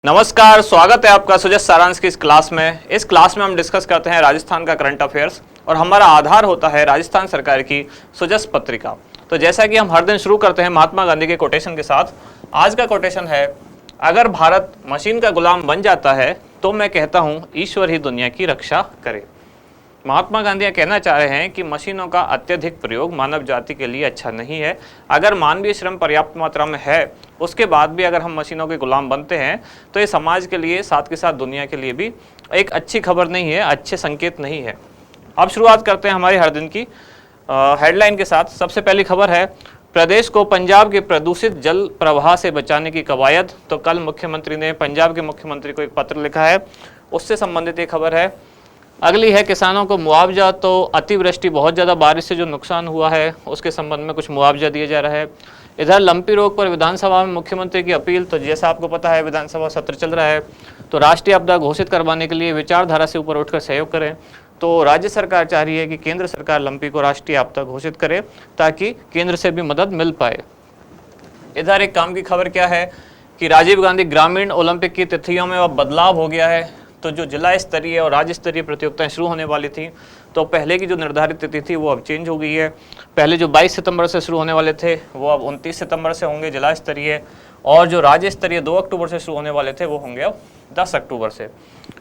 नमस्कार, स्वागत है आपका सुजस सारांश की इस क्लास में। इस क्लास में हम डिस्कस करते हैं राजस्थान का करंट अफेयर्स और हमारा आधार होता है राजस्थान सरकार की सुजस पत्रिका। तो जैसा कि हम हर दिन शुरू करते हैं महात्मा गांधी के कोटेशन के साथ, आज का कोटेशन है, अगर भारत मशीन का गुलाम बन जाता है तो मैं कहता हूँ ईश्वर ही दुनिया की रक्षा करे। महात्मा गांधी कहना चाह रहे हैं कि मशीनों का अत्यधिक प्रयोग मानव जाति के लिए अच्छा नहीं है। अगर मानवीय श्रम पर्याप्त मात्रा में है, उसके बाद भी अगर हम मशीनों के गुलाम बनते हैं तो ये समाज के लिए साथ के साथ दुनिया के लिए भी एक अच्छी खबर नहीं है, अच्छे संकेत नहीं है। अब शुरुआत करते हैं हमारे हर दिन की हेडलाइन के साथ। सबसे पहली खबर है, प्रदेश को पंजाब के प्रदूषित जल प्रवाह से बचाने की कवायद। तो कल मुख्यमंत्री ने पंजाब के मुख्यमंत्री को एक पत्र लिखा है, उससे संबंधित ये खबर है। अगली है, किसानों को मुआवजा। तो अतिवृष्टि, बहुत ज़्यादा बारिश से जो नुकसान हुआ है उसके संबंध में कुछ मुआवजा दिया जा रहा है। इधर लंपी रोग पर विधानसभा में मुख्यमंत्री की अपील। तो जैसा आपको पता है विधानसभा सत्र चल रहा है, तो राष्ट्रीय आपदा घोषित करवाने के लिए विचारधारा से ऊपर उठकर सहयोग करें। तो राज्य सरकार चाह रही है कि केंद्र सरकार लंपी को राष्ट्रीय आपदा घोषित करे ताकि केंद्र से भी मदद मिल पाए। इधर एक काम की खबर क्या है कि राजीव गांधी ग्रामीण ओलंपिक की तिथियों में अब बदलाव हो गया है। तो जो जिला स्तरीय और राज्य स्तरीय प्रतियोगिताएं शुरू होने वाली थी, तो पहले की जो निर्धारित तिथि थी वो अब चेंज हो गई है। पहले जो 22 सितंबर से शुरू होने वाले थे वो अब 29 सितंबर से होंगे जिला स्तरीय, और जो राज्य स्तरीय 2 अक्टूबर से शुरू होने वाले थे वो होंगे अब 10 अक्टूबर से।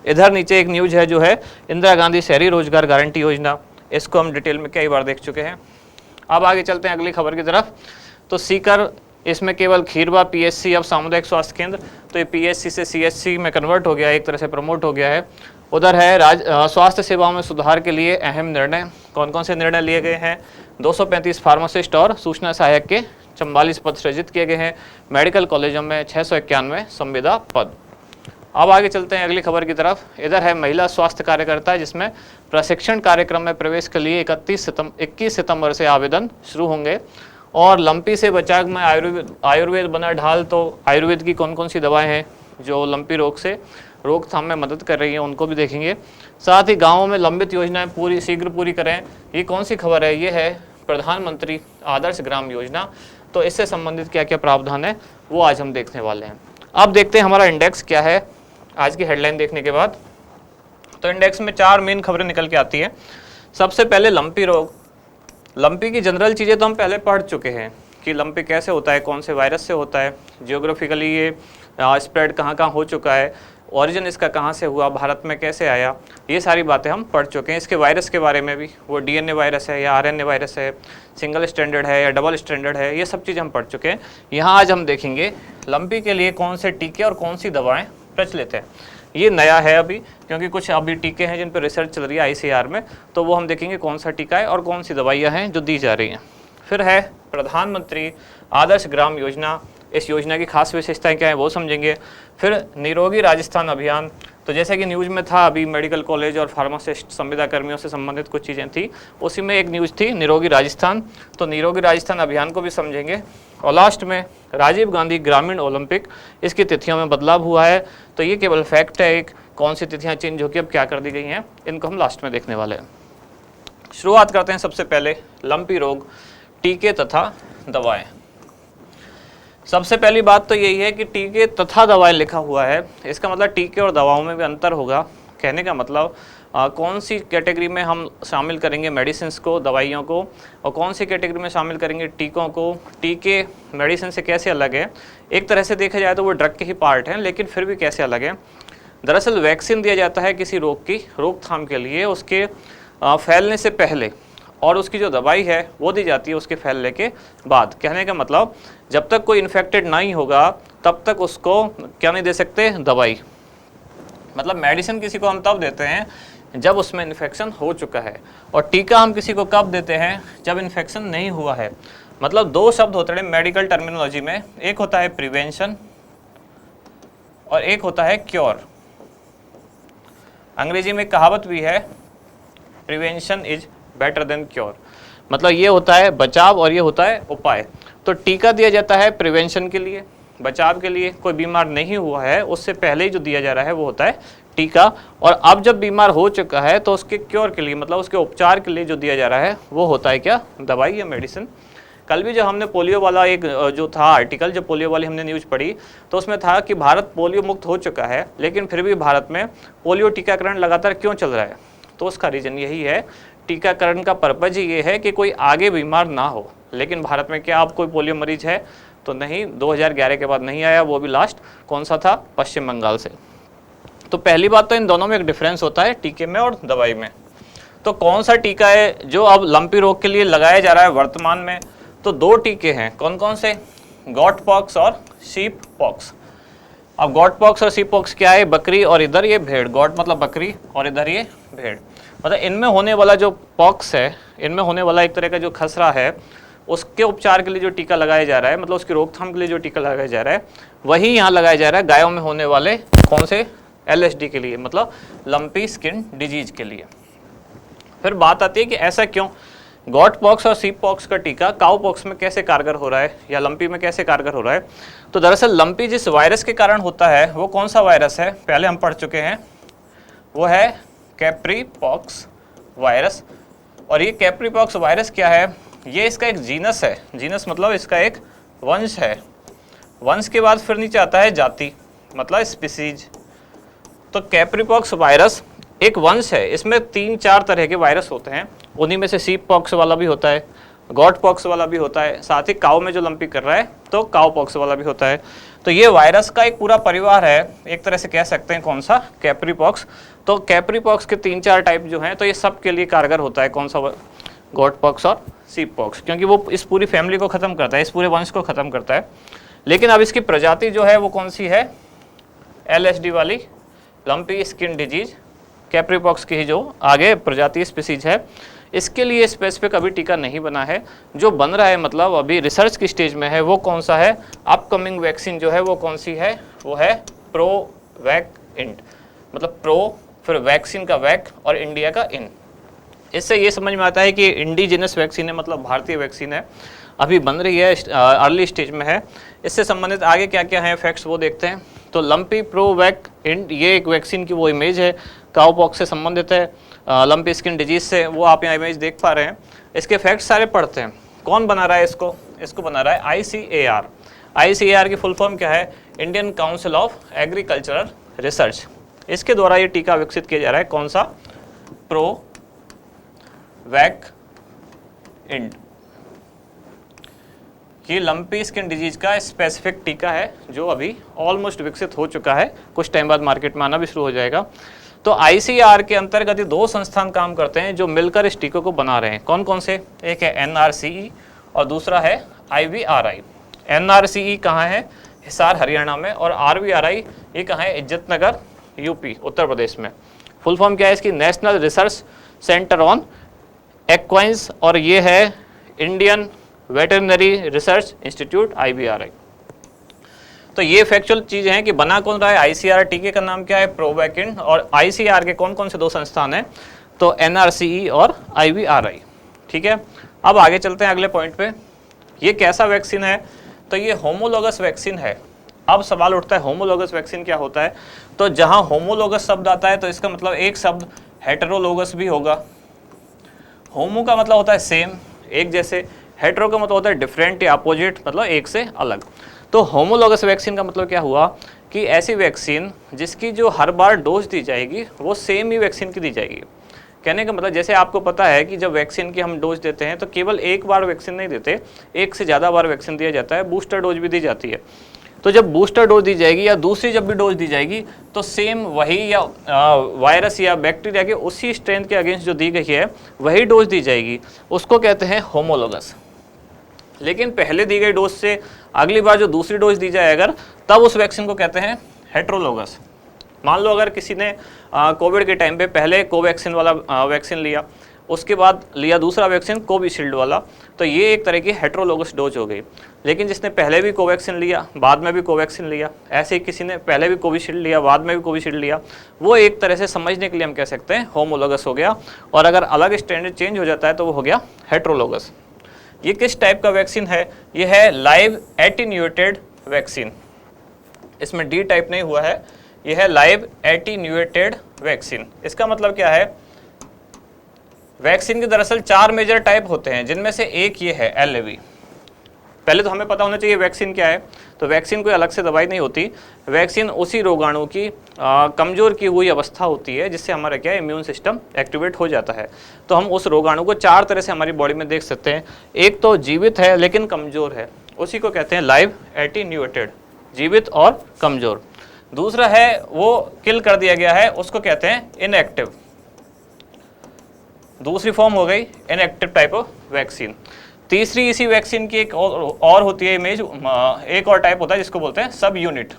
इधर नीचे एक न्यूज है जो है इंदिरा गांधी शहरी रोजगार गारंटी योजना। इसको हम डिटेल में कई बार देख चुके हैं। अब आगे चलते हैं अगली खबर की तरफ। तो सीकर, इसमें केवल खीरवा पीएचसी अब सामुदायिक स्वास्थ्य केंद्र। तो ये पीएचसी से सीएचसी में कन्वर्ट हो गया है, एक तरह से प्रमोट हो गया है। उधर है स्वास्थ्य सेवाओं में सुधार के लिए अहम निर्णय। कौन कौन से निर्णय लिए गए हैं? 235 फार्मासिस्ट और सूचना सहायक के 44 पद सृजित किए गए हैं। मेडिकल कॉलेजों में 691 संविदा पद। अब आगे चलते हैं अगली खबर की तरफ। इधर है महिला स्वास्थ्य कार्यकर्ता, जिसमें प्रशिक्षण कार्यक्रम में प्रवेश के लिए 21 सितंबर से आवेदन शुरू होंगे। और लंपी से बचाव में आयुर्वेद बना ढाल। तो आयुर्वेद की कौन कौन सी दवाएं हैं जो लंपी रोग से रोकथाम में मदद कर रही हैं, उनको भी देखेंगे। साथ ही गांवों में लंबित योजनाएं शीघ्र पूरी करें। ये कौन सी खबर है? ये है प्रधानमंत्री आदर्श ग्राम योजना। तो इससे संबंधित क्या क्या प्रावधान है वो आज हम देखने वाले हैं। अब देखते हैं हमारा इंडेक्स क्या है आज की हेडलाइन देखने के बाद। तो इंडेक्स में 4 मेन खबरें निकल के आती है। सबसे पहले लंपी रोग। लंपी की जनरल चीज़ें तो हम पहले पढ़ चुके हैं कि लंपी कैसे होता है, कौन से वायरस से होता है, जियोग्राफिकली ये स्प्रेड कहाँ कहाँ हो चुका है, ओरिजिन इसका कहाँ से हुआ, भारत में कैसे आया, ये सारी बातें हम पढ़ चुके हैं। इसके वायरस के बारे में भी, वो डीएनए वायरस है या आरएनए वायरस है, सिंगल स्टैंडर्ड है या डबल स्टैंडर्ड है, ये सब चीज़ हम पढ़ चुके हैं। यहाँ आज हम देखेंगे लंपी के लिए कौन से टीके और कौन सी दवाएँ प्रचलित है। ये नया है अभी, क्योंकि कुछ अभी टीके हैं जिन पर रिसर्च चल रही है आईसीआर में, तो वो हम देखेंगे कौन सा टीका है और कौन सी दवाइयाँ हैं जो दी जा रही हैं। फिर है प्रधानमंत्री आदर्श ग्राम योजना। इस योजना की खास विशेषताएं क्या है वो समझेंगे। फिर निरोगी राजस्थान अभियान। तो जैसे कि न्यूज़ में था अभी, मेडिकल कॉलेज और फार्मासिस्ट संविदा कर्मियों से संबंधित कुछ चीज़ें थी, उसी में एक न्यूज़ थी निरोगी राजस्थान। तो निरोगी राजस्थान अभियान को भी समझेंगे। और लास्ट में राजीव गांधी ग्रामीण ओलंपिक, इसकी तिथियों में बदलाव हुआ है। तो ये केवल फैक्ट है एक, कौन सी तिथियाँ चेंज होकर अब क्या कर दी गई हैं, इनको हम लास्ट में देखने वाले हैं। शुरुआत करते हैं सबसे पहले लंपी रोग, टीके तथा दवाएं। सबसे पहली बात तो यही है कि टीके तथा दवाएं लिखा हुआ है, इसका मतलब टीके और दवाओं में भी अंतर होगा। कहने का मतलब कौन सी कैटेगरी में हम शामिल करेंगे मेडिसिन को, दवाइयों को, और कौन सी कैटेगरी में शामिल करेंगे टीकों को। टीके मेडिसिन से कैसे अलग है? एक तरह से देखा जाए तो वो ड्रग के ही पार्ट हैं, लेकिन फिर भी कैसे अलग है? दरअसल वैक्सीन दिया जाता है किसी रोग की रोकथाम के लिए उसके फैलने से पहले, और उसकी जो दवाई है वो दी जाती है उसके फैलने के बाद। कहने का मतलब जब तक कोई इन्फेक्टेड नहीं होगा तब तक उसको क्या नहीं दे सकते? दवाई। मतलब मेडिसिन किसी को हम तब देते हैं जब उसमें इन्फेक्शन हो चुका है, और टीका हम किसी को कब देते हैं? जब इन्फेक्शन नहीं हुआ है। मतलब 2 शब्द होते हैं मेडिकल टर्मिनोलॉजी में, एक होता है प्रिवेंशन और एक होता है क्योर। अंग्रेजी में कहावत भी है, prevention is better than cure. मतलब ये होता है बचाव और ये होता है उपाय। तो टीका दिया जाता है प्रिवेंशन के लिए, बचाव के लिए, कोई बीमार नहीं हुआ है उससे पहले ही जो दिया जा रहा है वो होता है टीका। और अब जब बीमार हो चुका है तो उसके क्योर के लिए, मतलब उसके उपचार के लिए जो दिया जा रहा है वो होता है क्या? दवाई या मेडिसिन। कल भी जब हमने पोलियो वाला एक जो था आर्टिकल, जो पोलियो वाली हमने न्यूज़ पढ़ी, तो उसमें था कि भारत पोलियो मुक्त हो चुका है, लेकिन फिर भी भारत में पोलियो टीकाकरण लगातार क्यों चल रहा है? तो उसका रीज़न यही है, टीकाकरण का पर्पज ही ये है कि कोई आगे बीमार ना हो। लेकिन भारत में क्या अब कोई पोलियो मरीज है? तो नहीं, 2011 के बाद नहीं आया, वो भी लास्ट कौन सा था? पश्चिम बंगाल से। तो पहली बात तो इन दोनों में एक डिफरेंस होता है, टीके में और दवाई में। तो कौन सा टीका है जो अब लंपी रोग के लिए लगाया जा रहा है वर्तमान में? तो 2 टीके हैं। कौन कौन से? गॉट पॉक्स और शीप पॉक्स। अब गॉट पॉक्स और शीप पॉक्स क्या है? बकरी और इधर ये भेड़। गॉट मतलब बकरी और इधर ये भेड़। मतलब इनमें होने वाला जो पॉक्स है, इनमें होने वाला एक तरह का जो खसरा है, उसके उपचार के लिए जो टीका लगाया जा रहा है, मतलब उसकी रोकथाम के लिए जो टीका लगाया जा रहा है, वही यहाँ लगाया जा रहा है गायों में होने वाले कौन से? LSD के लिए, मतलब लंपी स्किन डिजीज के लिए। फिर बात आती है कि ऐसा क्यों? गॉट पॉक्स और शीप पॉक्स का टीका काउ पॉक्स में कैसे कारगर हो रहा है या लंपी में कैसे कारगर हो रहा है? तो दरअसल लंपी जिस वायरस के कारण होता है, वो कौन सा वायरस है? पहले हम पढ़ चुके हैं, वो है कैप्री पॉक्स वायरस। और ये कैप्री पॉक्स वायरस क्या है? ये इसका एक जीनस है। जीनस मतलब इसका एक वंश है। वंश के बाद फिर नीचे आता है जाति, मतलब स्पीसीज। तो कैप्री पॉक्स वायरस एक वंश है, इसमें 3-4 तरह के वायरस होते हैं। उन्हीं में से शीप पॉक्स वाला भी होता है, गॉट पॉक्स वाला भी होता है, साथ ही काऊ में जो लंपी कर रहा है तो काऊ पॉक्स वाला भी होता है। तो ये वायरस का एक पूरा परिवार है, एक तरह से कह सकते हैं। कौन सा? कैप्री पॉक्स। तो कैप्री पॉक्स के 3-4 टाइप जो हैं, तो ये सब के लिए कारगर होता है। कौन सा? गॉट पॉक्स और शीप पॉक्स, क्योंकि वो इस पूरी फैमिली को ख़त्म करता है, इस पूरे वंश को ख़त्म करता है। लेकिन अब इसकी प्रजाति जो है वो कौन सी है? LSD वाली lumpy skin disease, Capri pox की ही जो आगे प्रजाति स्पीसीज है। इसके लिए स्पेसिफिक अभी टीका नहीं बना है। जो बन रहा है, मतलब अभी रिसर्च की स्टेज में है, वो कौन सा है? अपकमिंग वैक्सीन जो है वो कौन सी है? वो है प्रोवैक इंड, मतलब प्रो, फिर वैक्सीन का वैक और इंडिया का इन। इससे ये समझ में आता है कि इंडिजिनस वैक्सीन है, मतलब भारतीय वैक्सीन है, अभी बन रही है, अर्ली स्टेज में है। इससे संबंधित आगे क्या क्या है फैक्ट्स वो देखते हैं। तो लंपी प्रोवैक इंड, ये एक वैक्सीन की वो इमेज है, काउ पॉक्स से संबंधित है, लंपी स्किन डिजीज से, वो आप यहाँ इमेज देख पा रहे हैं। इसके फैक्ट्स सारे पढ़ते हैं। कौन बना रहा है इसको? इसको बना रहा है ICAR। ICAR की फुल फॉर्म क्या है? Indian council of agricultural research. इसके द्वारा ये टीका विकसित किया जा रहा है। कौन सा? Provoke end. ये लंपी स्किन डिजीज का स्पेसिफिक टीका है जो अभी ऑलमोस्ट विकसित हो चुका है, कुछ टाइम बाद मार्केट में आना भी शुरू हो जाएगा। तो ICAR के अंतर्गत ये 2 संस्थान काम करते हैं जो मिलकर इस टीके को बना रहे हैं। कौन कौन से? एक है NRCE और दूसरा है IVRI। NRCE कहाँ है? हिसार हरियाणा में, और RVRI ये कहाँ है? इज्जतनगर UP उत्तर प्रदेश में। फुल फॉर्म क्या है इसकी? नेशनल रिसर्च सेंटर ऑन एक्वाइंस, और ये है Indian veterinary research institute IVRI। तो ये फैक्चुअल चीज़ें हैं कि बना कौन रहा है? ICAR। टीके का नाम क्या है? Provoke end. और ICAR के कौन कौन से 2 संस्थान हैं? तो NRCE और IVRI। ठीक है, अब आगे चलते हैं अगले पॉइंट पे। ये कैसा वैक्सीन है? तो ये होमोलोगस वैक्सीन है। अब सवाल उठता है होमोलोगस वैक्सीन क्या होता है? तो जहाँ होमोलोगस शब्द आता है तो इसका मतलब एक शब्द हेटेरोलोगस भी होगा। होमो का मतलब होता है सेम, एक जैसे, हेटेरो का मतलब होता है डिफरेंट या अपोजिट, मतलब एक से अलग। तो होमोलोगस वैक्सीन का मतलब क्या हुआ कि ऐसी वैक्सीन जिसकी जो हर बार डोज दी जाएगी वो सेम ही वैक्सीन की दी जाएगी। कहने का मतलब जैसे आपको पता है कि जब वैक्सीन की हम डोज देते हैं तो केवल एक बार वैक्सीन नहीं देते, एक से ज़्यादा बार वैक्सीन दिया जाता है, बूस्टर डोज भी दी जाती है। तो जब बूस्टर डोज दी जाएगी या दूसरी जब भी डोज दी जाएगी तो सेम वही या वायरस या बैक्टीरिया के उसी स्ट्रेंथ के अगेंस्ट जो दी गई है वही डोज दी जाएगी, उसको कहते हैं होमोलोगस। लेकिन पहले दी गई डोज से अगली बार जो दूसरी डोज दी जाए अगर, तब उस वैक्सीन को कहते हैं हेट्रोलोगस। मान लो अगर किसी ने कोविड के टाइम पे पहले कोवैक्सीन वाला वैक्सीन लिया, उसके बाद लिया दूसरा वैक्सीन कोविशील्ड वाला, तो ये एक तरह की हेट्रोलोगस डोज हो गई। लेकिन जिसने पहले भी कोवैक्सीन लिया बाद में भी कोवैक्सीन लिया, ऐसे ही किसी ने पहले भी कोविशील्ड लिया बाद में भी कोविशील्ड लिया, वो एक तरह से समझने के लिए हम कह सकते हैं होमोलोगस हो गया। और अगर अलग स्टैंडर्ड चेंज हो जाता है तो वो हो गया हेट्रोलोगस। ये किस टाइप का वैक्सीन है? ये है लाइव एटीन्यूएटेड वैक्सीन। इसमें डी टाइप नहीं हुआ है, ये है लाइव एटीन्यूएटेड वैक्सीन। इसका मतलब क्या है? वैक्सीन के दरअसल 4 मेजर टाइप होते हैं, जिनमें से एक ये है LAV। पहले तो हमें पता होना चाहिए वैक्सीन क्या है। तो वैक्सीन कोई अलग से दवाई नहीं होती, वैक्सीन उसी रोगाणु की कमज़ोर की हुई अवस्था होती है जिससे हमारा क्या इम्यून सिस्टम एक्टिवेट हो जाता है। तो हम उस रोगाणु को 4 तरह से हमारी बॉडी में देख सकते हैं। एक तो जीवित है लेकिन कमज़ोर है, उसी को कहते हैं लाइव एटीन्यूएटेड, जीवित और कमज़ोर। दूसरा है वो किल कर दिया गया है, उसको कहते हैं इनएक्टिव। दूसरी फॉर्म हो गई इनएक्टिव टाइप ऑफ वैक्सीन। तीसरी इसी वैक्सीन की एक और होती है इमेज, एक और टाइप होता है जिसको बोलते हैं सब यूनिट।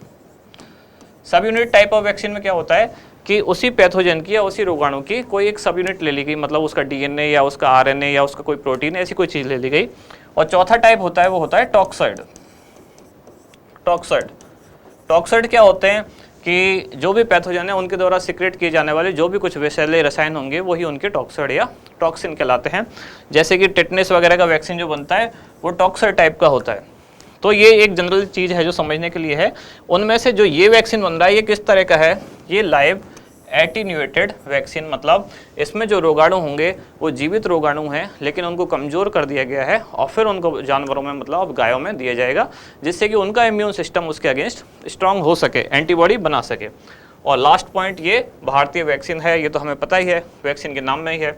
सब यूनिट टाइप ऑफ वैक्सीन में क्या होता है कि उसी पैथोजन की या उसी रोगाणु की कोई एक सब यूनिट ले ली गई, मतलब उसका डीएनए या उसका आरएनए या उसका कोई प्रोटीन, ऐसी कोई चीज़ ले ली गई। और चौथा टाइप होता है वो होता है टॉक्सॉइड। टॉक्सॉइड क्या होते हैं कि जो भी पैथोजन है उनके द्वारा सिक्रेट किए जाने वाले जो भी कुछ विषैले रसायन होंगे वही उनके टॉक्सॉइड या टॉक्सिन कहलाते हैं। जैसे कि टेटनस वगैरह का वैक्सीन जो बनता है वो टॉक्सॉइड टाइप का होता है। तो ये एक जनरल चीज़ है जो समझने के लिए है। उनमें से जो ये वैक्सीन बन रहा है ये किस तरह का है, ये लाइव एटीन्यूएटेड वैक्सीन, मतलब इसमें जो रोगाणु होंगे वो जीवित रोगाणु हैं लेकिन उनको कमज़ोर कर दिया गया है और फिर उनको जानवरों में मतलब अब गायों में दिया जाएगा जिससे कि उनका इम्यून सिस्टम उसके अगेंस्ट स्ट्रांग हो सके, एंटीबॉडी बना सके। और लास्ट पॉइंट, ये भारतीय वैक्सीन है, ये तो हमें पता ही है, वैक्सीन के नाम में ही है।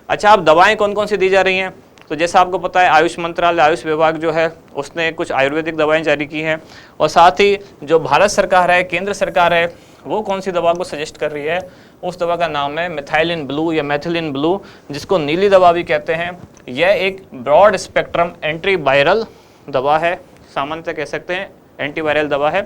अच्छा, अब दवाएँ कौन कौन सी दी जा रही हैं, तो जैसा आपको पता है आयुष मंत्रालय, आयुष विभाग जो है उसने कुछ आयुर्वेदिक दवाएं जारी की हैं और साथ ही जो भारत सरकार है, केंद्र सरकार है, वो कौन सी दवा को सजेस्ट कर रही है, उस दवा का नाम है मिथाइलिन ब्लू या मेथिलिन ब्लू, जिसको नीली दवा भी कहते हैं। यह एक ब्रॉड स्पेक्ट्रम एंटीवायरल दवा है, सामान्यतः कह सकते हैं एंटीवायरल दवा है।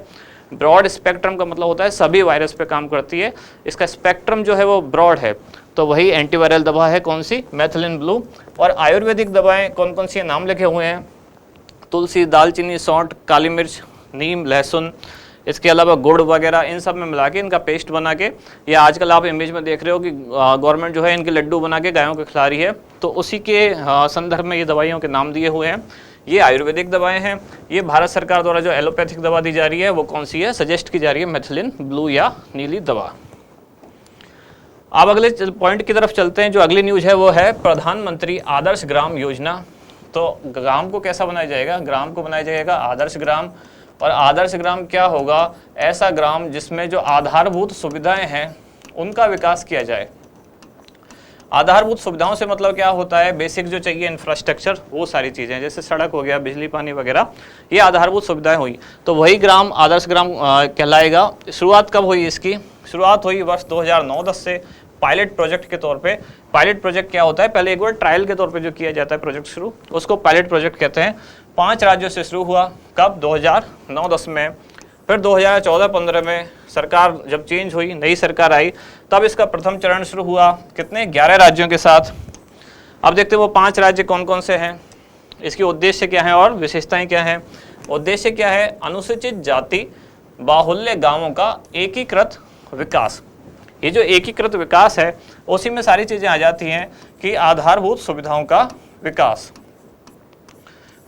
ब्रॉड स्पेक्ट्रम का मतलब होता है सभी वायरस पे काम करती है, इसका स्पेक्ट्रम जो है वो ब्रॉड है, तो वही एंटीवायरल दवा है कौन सी, मेथिलिन ब्लू। और आयुर्वेदिक दवाएं कौन कौन सी नाम लिखे हुए हैं, तुलसी, दालचीनी, सौंठ, काली मिर्च, नीम, लहसुन, इसके अलावा गुड़ वगैरह, इन सब में मिला के इनका पेस्ट बना के, या आजकल आप इमेज में देख रहे हो कि गवर्नमेंट जो है इनके लड्डू बना के गायों को खिला रही है, तो उसी के संदर्भ में ये दवाइयों के नाम दिए हुए हैं। ये आयुर्वेदिक दवाएं हैं। ये भारत सरकार द्वारा जो एलोपैथिक दवा दी जा रही है वो कौन सी है, सजेस्ट की जा रही है मेथिलिन ब्लू या नीली दवा। अब अगले पॉइंट की तरफ चलते हैं। जो अगली न्यूज़ है वो है प्रधानमंत्री आदर्श ग्राम योजना। तो ग्राम को कैसा बनाया जाएगा, ग्राम को बनाया जाएगा आदर्श ग्राम। और आदर्श ग्राम क्या होगा, ऐसा ग्राम जिसमें जो आधारभूत सुविधाएं हैं उनका विकास किया जाए। आधारभूत सुविधाओं से मतलब क्या होता है, बेसिक जो चाहिए इंफ्रास्ट्रक्चर, वो सारी चीज़ें, जैसे सड़क हो गया, बिजली पानी वगैरह, ये आधारभूत सुविधाएं हुई, तो वही ग्राम आदर्श ग्राम कहलाएगा। शुरुआत कब हुई इसकी, शुरुआत हुई वर्ष 2009-10 से पायलट प्रोजेक्ट के तौर पे। पायलट प्रोजेक्ट क्या होता है, पहले एक बार ट्रायल के तौर पे जो किया जाता है प्रोजेक्ट शुरू, उसको पायलट प्रोजेक्ट कहते हैं। 5 राज्यों से शुरू हुआ, कब, 2009-10 में। फिर 2014-15 में सरकार जब चेंज हुई, नई सरकार आई, तब इसका प्रथम चरण शुरू हुआ, कितने, 11 राज्यों के साथ। अब देखते हैं वो 5 राज्य कौन कौन से हैं, इसके उद्देश्य क्या हैं और विशेषताएं क्या हैं। उद्देश्य क्या है, अनुसूचित जाति बाहुल्य गांवों का एकीकृत विकास। ये जो एकीकृत विकास है उसी में सारी चीज़ें आ जाती हैं कि आधारभूत सुविधाओं का विकास,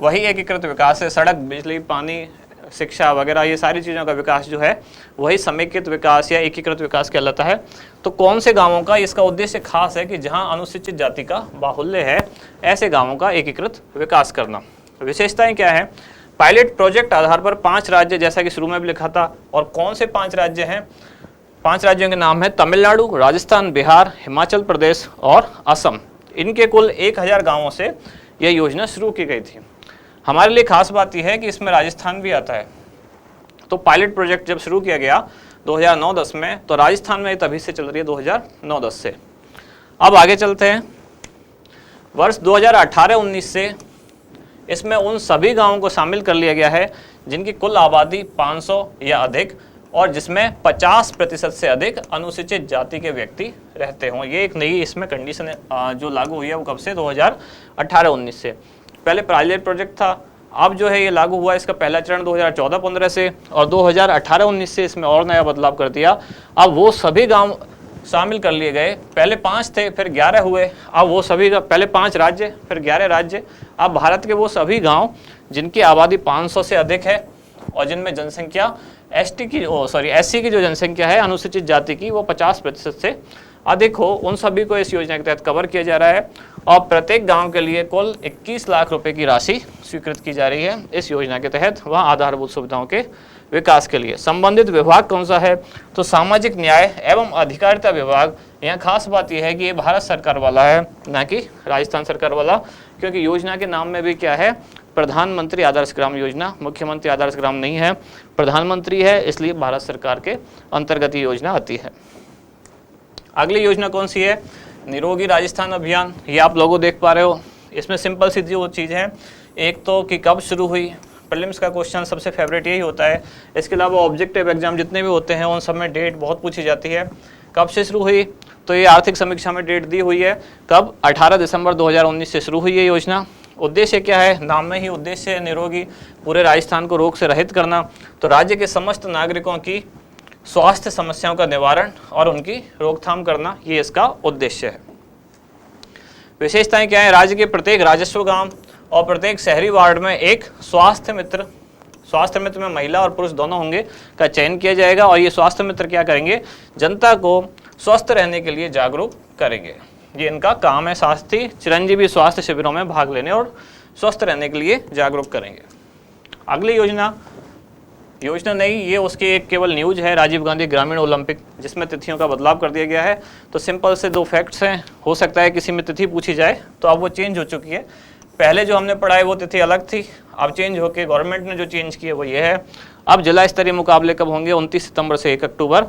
वही एकीकृत विकास है। सड़क, बिजली, पानी, शिक्षा वगैरह, ये सारी चीज़ों का विकास जो है वही समेकित विकास या एकीकृत विकास कहलाता है। तो कौन से गांवों का, इसका उद्देश्य खास है कि जहां अनुसूचित जाति का बाहुल्य है, ऐसे गांवों का एकीकृत विकास करना। विशेषताएं क्या है, पायलट प्रोजेक्ट आधार पर 5 राज्य, जैसा कि शुरू में भी लिखा था, और कौन से 5 राज्य हैं, 5 राज्यों के नाम है तमिलनाडु, राजस्थान, बिहार, हिमाचल प्रदेश और असम। इनके कुल 1000 गाँवों से यह योजना शुरू की गई थी। हमारे लिए खास बात यह है कि इसमें राजस्थान भी आता है। तो पायलट प्रोजेक्ट जब शुरू किया गया 2009-10 में, तो राजस्थान में तभी से चल रही है 2009-10 से। अब आगे चलते हैं, वर्ष 2018-19 से इसमें उन सभी गांवों को शामिल कर लिया गया है जिनकी कुल आबादी 500 या अधिक और जिसमें 50% से अधिक अनुसूचित जाति के व्यक्ति रहते हों। ये एक नई इसमें कंडीशन जो लागू हुई है वो कब से, 2018-19 से। पहले पायलट प्रोजेक्ट था, अब जो है ये लागू हुआ, इसका पहला चरण 2014-15 से, और 2018-19 से इसमें और नया बदलाव कर दिया। अब वो सभी गांव शामिल कर लिए गए, पहले 5 थे फिर 11 हुए, अब वो सभी, पहले 5 राज्य फिर 11 राज्य। अब भारत के वो सभी गांव जिनकी आबादी 500 से अधिक है और जिनमें जनसंख्या एससी की जो जनसंख्या है अनुसूचित जाति की, वो 50% से अधिक हो उन सभी को इस योजना के तहत कवर किया जा रहा है और प्रत्येक गांव के लिए कुल 21 लाख रुपए की राशि स्वीकृत की जा रही है इस योजना के तहत, वह आधारभूत सुविधाओं के विकास के लिए। संबंधित विभाग कौन सा है, तो सामाजिक न्याय एवं अधिकारिता विभाग। यहाँ खास बात यह है कि ये भारत सरकार वाला है, ना कि राजस्थान सरकार वाला, क्योंकि योजना के नाम में भी क्या है, प्रधानमंत्री आदर्श ग्राम योजना, मुख्यमंत्री आदर्श ग्राम नहीं है, प्रधानमंत्री है, इसलिए भारत सरकार के अंतर्गत ये योजना आती है। अगली योजना कौन सी है, निरोगी राजस्थान अभियान। ये आप लोगों देख पा रहे हो, इसमें सिंपल सी जो चीज़ है, एक तो कि कब शुरू हुई, प्रीलिम्स का क्वेश्चन सबसे फेवरेट यही होता है। इसके अलावा ऑब्जेक्टिव एग्जाम जितने भी होते हैं उन सब में डेट बहुत पूछी जाती है। कब से शुरू हुई, तो ये आर्थिक समीक्षा में डेट दी हुई है, कब, 18 दिसंबर 2019 से शुरू हुई है योजना। उद्देश्य क्या है, नाम में ही उद्देश्य है निरोगी, पूरे राजस्थान को रोग से रहित करना। तो राज्य के समस्त नागरिकों की स्वास्थ्य समस्याओं का निवारण और उनकी रोकथाम करना, ये इसका उद्देश्य है। विशेषताएं क्या है, राज्य के प्रत्येक राजस्व गांव और प्रत्येक शहरी वार्ड में एक स्वास्थ्य मित्र में महिला और पुरुष दोनों होंगे, का चयन किया जाएगा और ये स्वास्थ्य मित्र क्या करेंगे, जनता को स्वस्थ रहने के लिए जागरूक करेंगे। ये इनका काम है, साथ ही चिरंजीवी स्वास्थ्य शिविरों में भाग लेने और स्वस्थ रहने के लिए जागरूक करेंगे। अगली योजना नहीं, ये उसकी एक केवल न्यूज है, राजीव गांधी ग्रामीण ओलंपिक, जिसमें तिथियों का बदलाव कर दिया गया है। तो सिंपल से 2 फैक्ट्स हैं, हो सकता है किसी में तिथि पूछी जाए, तो अब वो चेंज हो चुकी है। पहले जो हमने पढ़ा है वो तिथि अलग थी, अब चेंज होकर गवर्नमेंट ने जो चेंज की है वो ये है। अब जिला स्तरीय मुकाबले कब होंगे, 29 सितंबर से 1 अक्टूबर,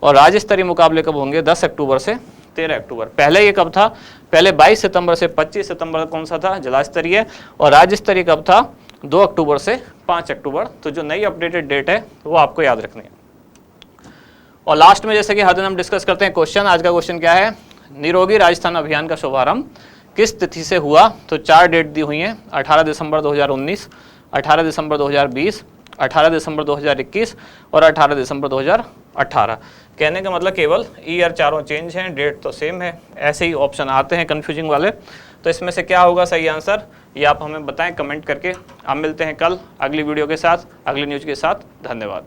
और राज्य स्तरीय मुकाबले कब होंगे, 10 अक्टूबर से 13 अक्टूबर। पहले ये कब था, पहले 22 सितंबर से 25 सितंबर कौन सा था, जिला स्तरीय, और राज्य स्तरीय कब था, 2 अक्टूबर से 5 अक्टूबर। तो जो नई अपडेटेड डेट है वो आपको याद रखनी है। और लास्ट में जैसे कि हर दिन हम डिस्कस करते हैं क्वेश्चन, आज का क्वेश्चन क्या है, निरोगी राजस्थान अभियान का शुभारंभ किस तिथि से हुआ, तो 4 डेट दी हुई हैं, 18 दिसंबर 2019, 18 दिसंबर 2020, 18 दिसंबर 2021 और 18 दिसंबर 2018। कहने का मतलब केवल ईयर चारों चेंज हैं, डेट तो सेम है। ऐसे ही ऑप्शन आते हैं कंफ्यूजिंग वाले, तो इसमें से क्या होगा सही आंसर, ये आप हमें बताएं कमेंट करके। आप मिलते हैं कल अगली वीडियो के साथ, अगली न्यूज़ के साथ। धन्यवाद।